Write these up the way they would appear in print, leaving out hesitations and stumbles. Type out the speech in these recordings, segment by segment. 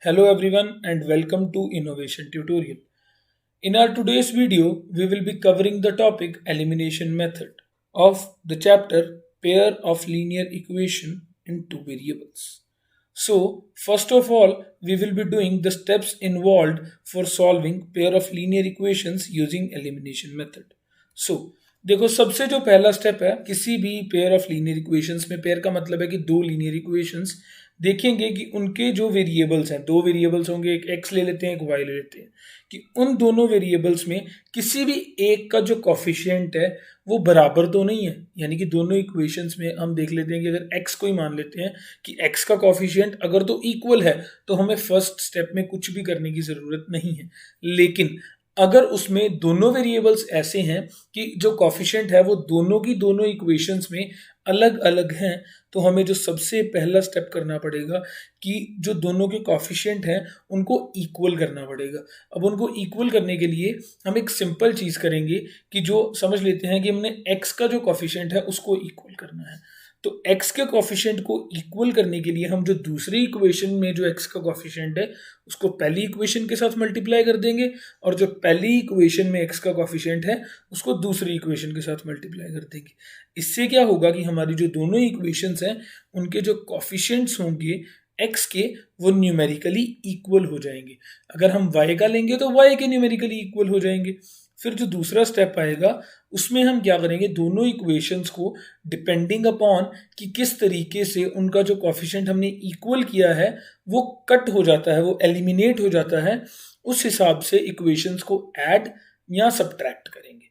Hello everyone and welcome to Innovation Tutorial. In our today's video, we will be covering the topic elimination method of the chapter pair of linear equation in two variables. So, first of all, we will be doing the steps involved for solving pair of linear equations using elimination method. So, देखो सबसे जो पहला step है किसी भी pair of linear equations में, pair का मतलब है कि दो लीनियर इक्वेशंस देखेंगे कि उनके जो वेरिएबल्स हैं, दो वेरिएबल्स होंगे, एक एक्स ले लेते हैं एक वाई ले लेते हैं, कि उन दोनों वेरिएबल्स में किसी भी एक का जो कॉफिशिएंट है वो बराबर तो नहीं है। यानी कि दोनों इक्वेशंस में हम देख लेते हैं कि अगर एक्स को ही मान लेते हैं कि एक्स का कॉफिशिएंट अगर तो इक्वल है तो हमें फर्स्ट स्टेप में कुछ भी करने की ज़रूरत नहीं है। लेकिन अगर उसमें दोनों वेरिएबल्स ऐसे हैं कि जो कॉफिशिएंट है वो दोनों की दोनों इक्वेशंस में अलग अलग हैं, तो हमें जो सबसे पहला स्टेप करना पड़ेगा कि जो दोनों के कॉफिशिएंट हैं उनको इक्वल करना पड़ेगा। अब उनको इक्वल करने के लिए हम एक सिंपल चीज़ करेंगे कि जो समझ लेते हैं कि हमने एक्स का जो कॉफिशिएंट है उसको इक्वल करना है। तो x के कॉफिशिएंट को इक्वल करने के लिए हम जो दूसरी इक्वेशन में जो x का कॉफिशिएंट है उसको पहली इक्वेशन के साथ मल्टीप्लाई कर देंगे, और जो पहली इक्वेशन में x का कॉफिशिएंट है उसको दूसरी इक्वेशन के साथ मल्टीप्लाई कर देंगे। इससे क्या होगा कि हमारी जो दोनों इक्वेशंस हैं उनके जो कॉफिशिएंट्स होंगे x के वो न्यूमेरिकली इक्वल हो जाएंगे। अगर हम y का लेंगे तो y के न्यूमेरिकली इक्वल हो जाएंगे। फिर जो दूसरा स्टेप आएगा उसमें हम क्या करेंगे, दोनों इक्वेशंस को डिपेंडिंग अपॉन कि किस तरीके से उनका जो कॉफिशिएंट हमने इक्वल किया है वो कट हो जाता है, वो एलिमिनेट हो जाता है, उस हिसाब से इक्वेशंस को ऐड या सब्ट्रैक्ट करेंगे।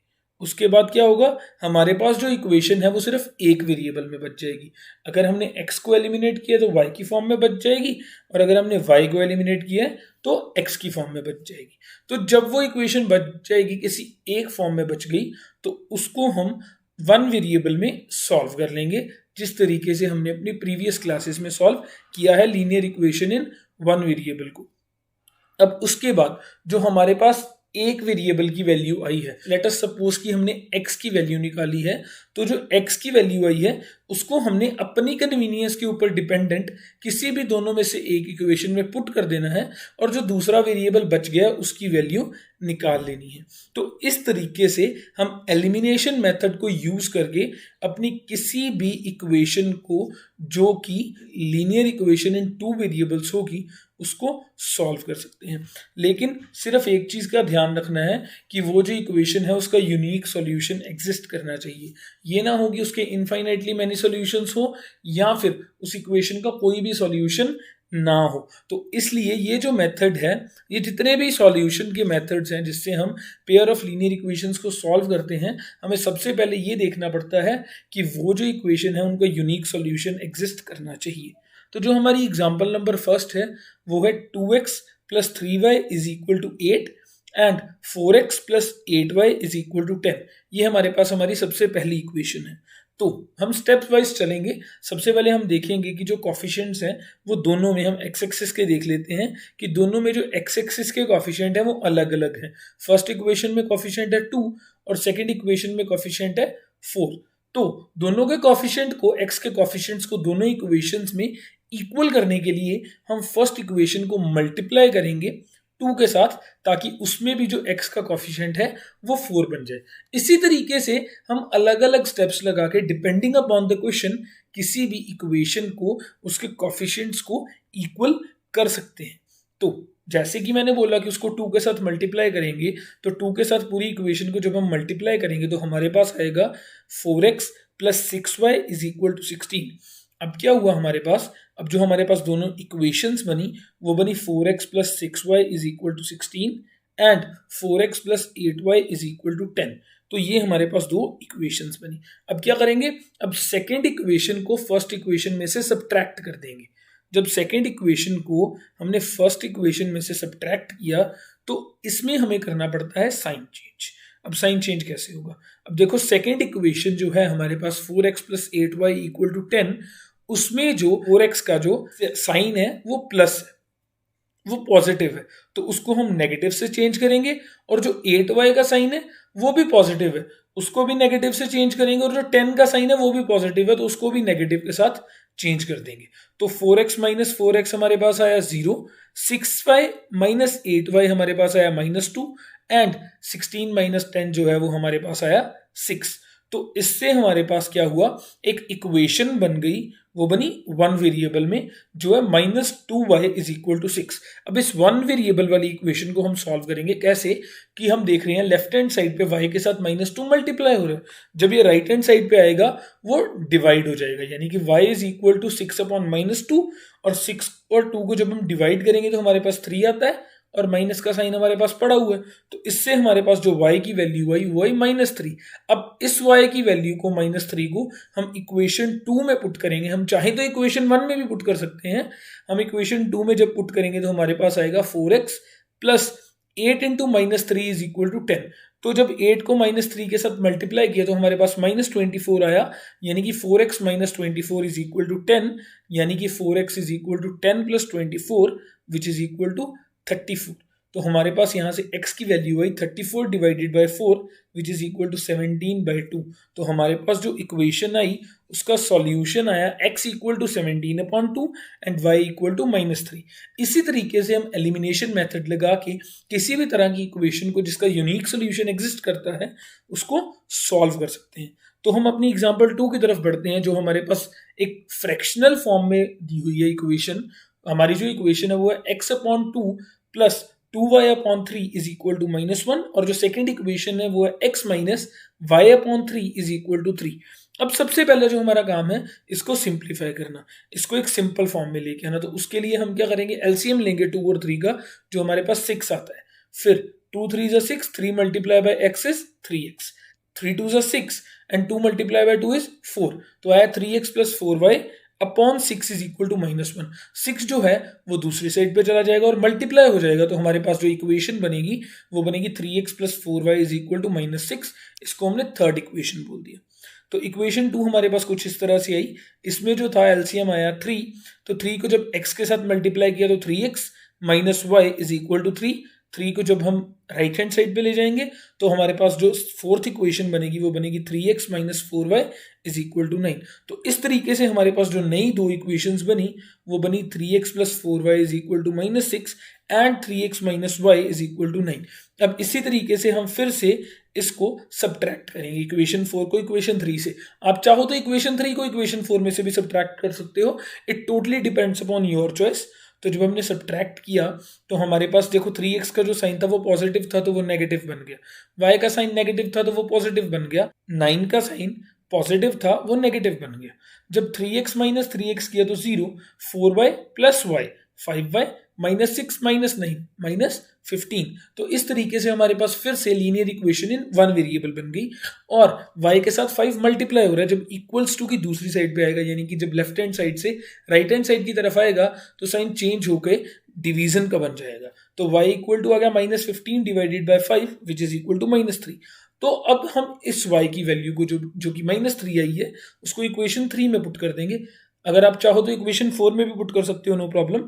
उसके बाद क्या होगा, हमारे पास जो इक्वेशन है वो सिर्फ एक वेरिएबल में बच जाएगी। अगर हमने x को एलिमिनेट किया तो y की फॉर्म में बच जाएगी, और अगर हमने y को एलिमिनेट किया है तो x की फॉर्म में बच जाएगी। तो जब वो इक्वेशन बच जाएगी, किसी एक फॉर्म में बच गई, तो उसको हम वन वेरिएबल में सॉल्व कर लेंगे, जिस तरीके से हमने अपनी प्रीवियस क्लासेस में सॉल्व किया है linear equation in one variable को। अब उसके बाद जो हमारे पास एक वेरिएबल की वैल्यू आई है, लेट अस सपोज कि हमने x की वैल्यू निकाली है, तो जो x की वैल्यू आई है उसको हमने अपनी कन्वीनियंस के ऊपर डिपेंडेंट किसी भी दोनों में से एक इक्वेशन में पुट कर देना है, और जो दूसरा वेरिएबल बच गया उसकी वैल्यू निकाल लेनी है। तो इस तरीके से हम एलिमिनेशन मेथड को यूज करके अपनी किसी भी इक्वेशन को जो कि linear equation in two variables होगी उसको सॉल्व कर सकते हैं। लेकिन सिर्फ एक चीज़ का ध्यान रखना है कि वो जो इक्वेशन है उसका यूनिक सॉल्यूशन एग्जिस्ट करना चाहिए। ये ना हो कि उसके इनफाइनाइटली मैनी सॉल्यूशंस हो या फिर उस इक्वेशन का कोई भी सॉल्यूशन ना हो। तो इसलिए ये जो मेथड है, ये जितने भी सॉल्यूशन के मेथड्स हैं जिससे हम पेयर ऑफ लीनियर इक्वेशंस को सॉल्व करते हैं, हमें सबसे पहले ये देखना पड़ता है कि वो जो इक्वेशन है उनका यूनिक सॉल्यूशन एग्जिस्ट करना चाहिए। तो जो हमारी एग्जाम्पल नंबर फर्स्ट है वो है 2x + 3y = 8 and 4x + 8y = 10। ये हमारे पास हमारी सबसे पहली इक्वेशन है। तो हम स्टेप वाइज चलेंगे। सबसे पहले हम देखेंगे कि जो कॉफिशिएंट्स हैं वो दोनों में, हम एक्स एक्सिस के देख लेते हैं कि दोनों में जो एक्स एक्सिस के कॉफिशिएंट है वो अलग अलग है। फर्स्ट इक्वेशन में कॉफिशिएंट है 2 और सेकंड इक्वेशन में कॉफिशिएंट है 4। तो दोनों के कॉफिशिएंट को, एक्स के कॉफिशिएंट्स को दोनों इक्वेशंस में इक्वल करने के लिए हम फर्स्ट इक्वेशन को मल्टीप्लाई करेंगे 2 के साथ, ताकि उसमें भी जो x का कॉफिशिएंट है वो 4 बन जाए। इसी तरीके से हम अलग अलग स्टेप्स लगा के डिपेंडिंग अपॉन द क्वेश्चन किसी भी इक्वेशन को, उसके कॉफिशिएंट्स को इक्वल कर सकते हैं। तो जैसे कि मैंने बोला कि उसको 2 के साथ मल्टीप्लाई करेंगे, तो 2 के साथ पूरी इक्वेशन को जब हम मल्टीप्लाई करेंगे तो हमारे पास आएगा 4x + 6y = 16। अब क्या हुआ हमारे पास, अब जो हमारे पास दोनों इक्वेशंस बनी वो बनी 4x + 6y = 16 and 4x + 8y = 10। तो ये हमारे पास दो इक्वेशंस बनी। अब क्या करेंगे, अब सेकेंड इक्वेशन को फर्स्ट इक्वेशन में से सब्ट्रैक्ट कर देंगे। जब सेकेंड इक्वेशन को हमने फर्स्ट इक्वेशन में से सब्ट्रैक्ट किया तो इसमें हमें करना पड़ता है साइन चेंज। अब साइन चेंज कैसे होगा, अब देखो सेकेंड इक्वेशन जो है हमारे पास 4x + 8y = 10, उसमें जो 4x का जो साइन है वो प्लस है, वो पॉजिटिव है, तो उसको हम नेगेटिव से चेंज करेंगे, और जो 8y का साइन है वो भी पॉजिटिव है, उसको भी नेगेटिव से चेंज करेंगे, और जो 10 का साइन है वो भी पॉजिटिव है तो उसको भी नेगेटिव के साथ चेंज कर देंगे। तो 4x माइनस 4x हमारे पास आया 0, 6y माइनस 8y हमारे पास आया -2 एंड 16 माइनस 10 जो है वो हमारे पास आया 6। तो इससे हमारे पास क्या हुआ, एक इक्वेशन बन गई, वो बनी वन वेरिएबल में, जो है -2y इज इक्वल टू 6। अब इस वन वेरिएबल वाली इक्वेशन को हम सॉल्व करेंगे कैसे, कि हम देख रहे हैं लेफ्ट हैंड साइड पे y के साथ -2 मल्टीप्लाई हो रहा है, जब ये राइट हैंड साइड पे आएगा वो डिवाइड हो जाएगा, यानी कि y is equal to 6 upon -2, और 6 और 2 को जब हम डिवाइड करेंगे तो हमारे पास 3 आता है, और माइनस का साइन हमारे पास पड़ा हुआ है, तो इससे हमारे पास जो y की वैल्यू आई वो आई -3। अब इस y की वैल्यू को -3 को हम इक्वेशन 2 में पुट करेंगे, हम चाहे तो इक्वेशन 1 में भी पुट कर सकते हैं, हम इक्वेशन 2 में जब पुट करेंगे तो हमारे पास आएगा 4x plus 8 into -3 is equal to 10। तो जब 8 को -3 के साथ मल्टीप्लाई किया तो हमारे पास -24 आया, यानी कि 4x minus 24 is equal to 10, यानी कि 4x is equal to 10 plus 24 which is equal to 34। तो हमारे पास यहाँ से x की वैल्यू आई 34 divided by 4 which is equal to 17/2। तो हमारे पास जो इक्वेशन आई उसका सॉल्यूशन आया x equal to 17/2 and y equal to -3। इसी तरीके से हम एलिमिनेशन मेथड लगा के किसी भी तरह की इक्वेशन को जिसका यूनिक सोल्यूशन एग्जिस्ट करता है उसको सॉल्व कर सकते हैं। तो हम अपनी एग्जांपल 2 की तरफ बढ़ते हैं, जो हमारे पास एक फ्रैक्शनल फॉर्म में दी हुई है इक्वेशन। हमारी जो इक्वेशन है वो है x/2 plus 2y/3 is equal to -1, और जो सेकेंड इक्वेशन है वो है x minus y/3 is equal to 3। अब सबसे पहले जो हमारा काम है इसको सिंप्लीफाई करना, इसको एक सिंपल फॉर्म में लेके आना। तो उसके लिए हम क्या करेंगे, एलसीएम लेंगे 2 और 3 का, जो हमारे पास 6 आता है। फिर 2 3 is 6, 3 multiply by x is 3x, 3 2 is 6 and 2 multiply by 2 is 4। तो आया 3x plus 4y upon 6 is equal to -1। 6 जो है वो दूसरी साइड पे चला जाएगा और मल्टीप्लाई हो जाएगा, तो हमारे पास जो इक्वेशन बनेगी वो बनेगी 3x plus 4y is equal to -6। इसको हमने थर्ड इक्वेशन बोल दिया। तो इक्वेशन 2 हमारे पास कुछ इस तरह से आई। इसमें जो था एलसीएम आया 3, तो 3 को जब x के साथ मल्टीप्लाई किया तो 3x minus y is equal to 3। 3 को जब हम राइट हैंड साइड पे ले जाएंगे तो हमारे पास जो फोर्थ इक्वेशन बनेगी वो बनेगी 3x minus 4y is equal to 9। तो इस तरीके से हमारे पास जो नई दो इक्वेशंस बनी वो बनी 3x plus 4y is equal to -6 and 3x minus y is equal to 9। अब इसी तरीके से हम फिर से इसको सब्ट्रैक्ट करेंगे इक्वेशन 4 को इक्वेशन 3 से। आप चाहो तो इक्वेशन 3 को इक्वेशन 4 में से भी सब्ट्रैक्ट कर सकते हो, it totally depends upon your choice. तो जब हमने सब्ट्रैक्ट किया तो हमारे पास देखो 3x का जो साइन था वो पॉजिटिव था तो वो नेगेटिव बन गया, y का साइन नेगेटिव था तो वो पॉजिटिव बन गया, 9 का साइन पॉजिटिव था वो नेगेटिव बन गया। जब 3x माइनस 3x किया तो 0, 4y plus y 5y minus 6 minus 9 minus 15। तो इस तरीके से हमारे पास फिर से linear equation in one variable बन गई और y के साथ 5 मल्टीप्लाई हो रहा है। जब इक्वल्स टू की दूसरी साइड पे आएगा, यानी कि जब लेफ्ट हैंड साइड से राइट हैंड साइड की तरफ आएगा तो साइन चेंज होकर डिवीजन का बन जाएगा। तो y इक्वल टू आ गया -15 divided by 5 which is equal to -3। तो अब हम इस y की वैल्यू को जो कि -3 आई है उसको इक्वेशन 3 में पुट कर देंगे। अगर आप चाहो तो इक्वेशन 4 में भी पुट कर सकते हो, नो प्रॉब्लम।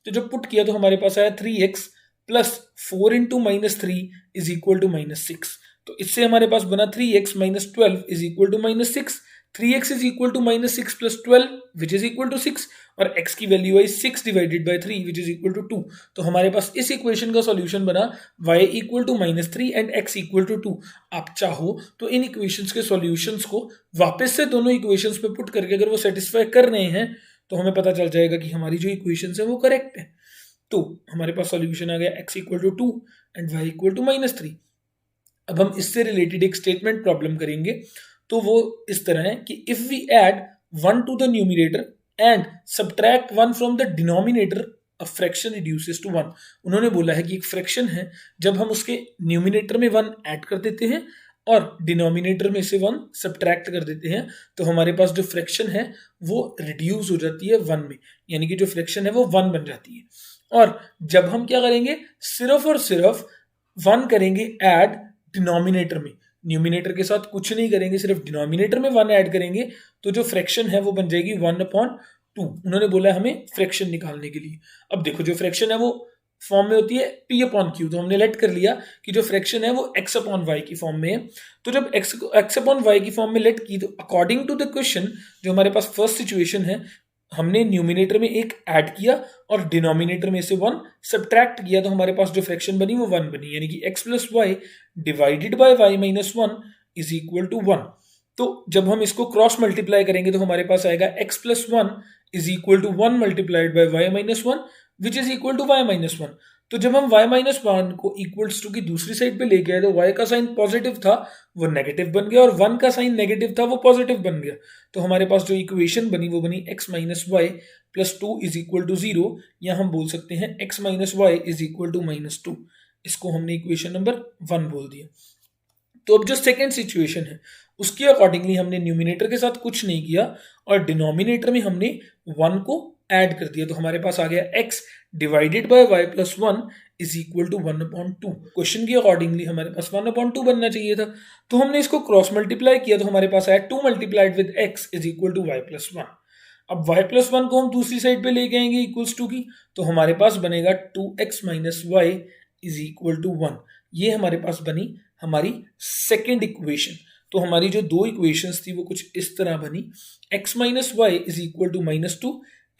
तो जब पुट किया तो हमारे पास आया 3x plus 4 into -3 is equal to -6। तो इससे हमारे पास बना 3x minus 12 is equal to -6। 3x is equal to -6 plus 12 which is equal to 6 और x की वैल्यू आई 6 divided by 3 which is equal to 2। तो हमारे पास इस इक्वेशन का सॉल्यूशन बना y equal to -3 and x equal to 2। आप चाहो तो इन इक्वेशंस के सॉल्यूशंस को वापस से दोनों इक्वेशंस पे पुट करके अगर वो सेटिस्फाई कर रहे हैं तो हमें पता चल जाएगा कि हमारी जो इक्वेशंस है वो करेक्ट है। तो हमारे पास सॉल्यूशन आ गया x equal to 2 and y equal to -3। अब हम इससे रिलेटेड एक स्टेटमेंट प्रॉब्लम करेंगे, तो वो इस तरह है कि if we add 1 to the numerator and subtract 1 from the denominator a fraction reduces to 1। उन्होंने बोला है कि एक फ्रैक्शन है, जब हम उसके न्यूमिनेटर में 1 ऐड कर देते हैं और डिनोमिनेटर में से 1 सब्ट्रैक्ट कर देते हैं तो हमारे पास जो फ्रैक्शन है वो रिड्यूस हो जाती है 1 में, यानी कि जो फ्रैक्शन है वो 1 बन जाती है। और जब हम क्या करेंगे, सिर्फ और सिर्फ 1 करेंगे ऐड डिनोमिनेटर में, न्यूमिनेटर के साथ कुछ नहीं करेंगे, सिर्फ डिनोमिनेटर में 1 ऐड करेंगे तो जो फ्रैक्शन है वो बन जाएगी 1/2। उन्होंने बोला है हमें फ्रैक्शन निकालने के लिए। अब देखो जो फ्रैक्शन है वो फॉर्म में होती है p/q, तो हमने लेट कर लिया कि जो फ्रैक्शन है वो x/y की फॉर्म में है। तो जब x/y की फॉर्म में लेट की तो अकॉर्डिंग टू द क्वेश्चन जो हमारे पास फर्स्ट सिचुएशन है हमने न्यूमिनेटर में एक ऐड किया और डिनोमिनेटर में से 1 सब्ट्रैक्ट किया, तो हमारे पास जो फ्रैक्शन बनी वो 1 बनी, यानी कि x plus y divided by y minus 1 is equal to 1। तो जब हम इसको क्रॉस मल्टीप्लाई करेंगे तो हमारे पास आएगा x plus 1 is equal to 1 multiplied by y minus 1 which is equal to y minus 1। तो जब हम y माइनस 1 को इक्वल्स टू की दूसरी साइड पे लेके आए तो y का साइन पॉजिटिव था वो नेगेटिव बन गया और 1 का साइन नेगेटिव था वो पॉजिटिव बन गया। तो हमारे पास जो इक्वेशन बनी वो बनी x minus y plus 2 is equal to 0, या हम बोल सकते हैं x minus Y is equal to minus 2। इसको हमने इक्वेशन नंबर 1 बोल दिया। तो अब जो सेकेंड सिचुएशन है उसके अकॉर्डिंगली हमने न्यूमिनेटर के साथ कुछ नहीं किया और डिनोमिनेटर में हमने 1 को ऐड कर दिया, तो हमारे पास आ गया x divided by y plus 1 is equal to 1/2। Question के अकॉर्डिंगली हमारे पास 1/2 बनना चाहिए था, तो हमने इसको क्रॉस मल्टीप्लाई किया तो हमारे पास आया 2 multiplied with x is equal to y plus 1। अब y प्लस 1 को हम दूसरी साइड पे लेके आएंगे इक्वल्स टू की, तो हमारे पास बनेगा 2x minus Y is equal to 1। ये हमारे पास बनी हमारी सेकेंड इक्वेशन। तो हमारी जो दो इक्वेशंस थी वो कुछ इस तरह बनी, x minus Y is equal to minus 2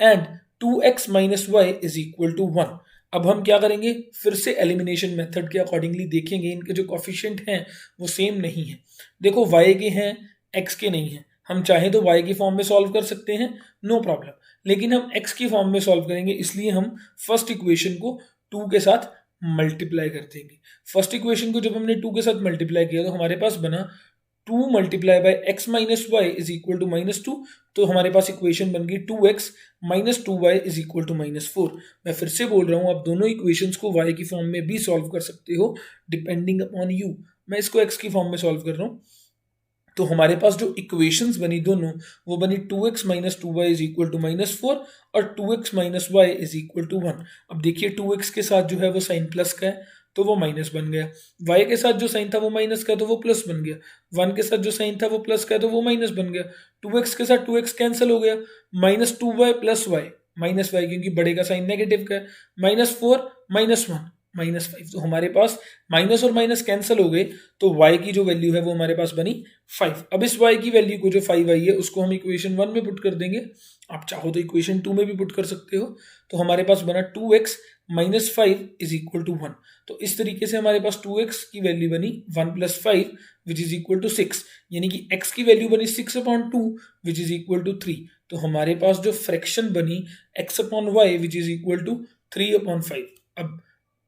and 2x minus Y is equal to 1। अब हम क्या करेंगे, फिर से एलिमिनेशन मेथड के अकॉर्डिंगली देखेंगे, इनके जो कोफिशिएंट हैं वो सेम नहीं है। देखो y के हैं x के नहीं है, हम चाहे तो y की फॉर्म में सॉल्व कर सकते हैं, नो प्रॉब्लम, लेकिन हम x की फॉर्म में सॉल्व करेंगे, इसलिए हम फर्स्ट इक्वेशन को 2 के साथ मल्टीप्लाई कर देंगे। फर्स्ट इक्वेशन को जब हमने 2 के साथ मल्टीप्लाई किया तो हमारे पास बना 2 multiply by x minus Y is equal to minus 2, तो हमारे पास इक्वेशन बन गई 2x minus 2y is equal to minus 4। मैं फिर से बोल रहा हूँ, आप दोनों इक्वेशंस को y की फॉर्म में भी सॉल्व कर सकते हो डिपेंडिंग अपॉन यू। मैं इसको x की फॉर्म में सॉल्व कर रहा हूँ, तो हमारे पास जो इक्वेशंस बनी दोनों वो बनी 2x minus 2y is equal to minus 4 और 2x minus Y is equal to 1। अब देखिए 2x के साथ जो है वो साइन प्लस का है तो वो माइनस बन गया, y के साथ जो साइन था वो माइनस का तो वो प्लस बन गया, 1 के साथ जो साइन था वो प्लस का तो वो माइनस बन गया, 2x के साथ 2x कैंसिल हो गया, minus 2y plus Y, minus Y क्योंकि बड़े का साइन नेगेटिव का है, माइनस 4 माइनस 1 माइनस 5। तो हमारे पास माइनस और माइनस कैंसिल हो गए तो y की जो वैल्यू है वो हमारे पास बनी 5। अब इस y की वैल्यू को जो 5 आई है उसको हम इक्वेशन 1 में पुट कर देंगे, आप चाहो तो इक्वेशन 2 में भी पुट कर सकते हो। तो हमारे पास बना 2x minus 5 is equal to 1। तो इस तरीके से हमारे पास 2x की वैल्यू बनी 1 plus 5 which is equal to 6, यानी कि x की वैल्यू बनी 6/2 विच इज इक्वल टू 3। तो हमारे पास जो फ्रैक्शन बनी x/y which is equal to 3/5। अब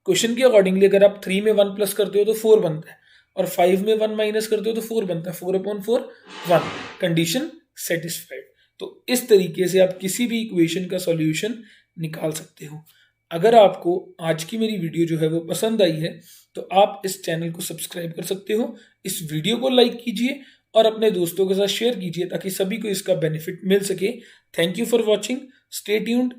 क्वेश्चन के अकॉर्डिंगली अगर आप 3 में 1 प्लस करते हो तो 4 बनता है और 5 में 1 माइनस करते हो तो 4 बनता है, 4/4 1, कंडीशन सेटिस्फाइड। तो इस तरीके से आप किसी भी इक्वेशन का सॉल्यूशन निकाल सकते हो। अगर आपको आज की मेरी वीडियो जो है वो पसंद आई है तो आप इस चैनल को सब्सक्राइब कर सकते हो, इस वीडियो को लाइक कीजिए और अपने दोस्तों के साथ शेयर कीजिए ताकि सभी को इसका बेनिफिट मिल सके। Thank you for watching, stay tuned,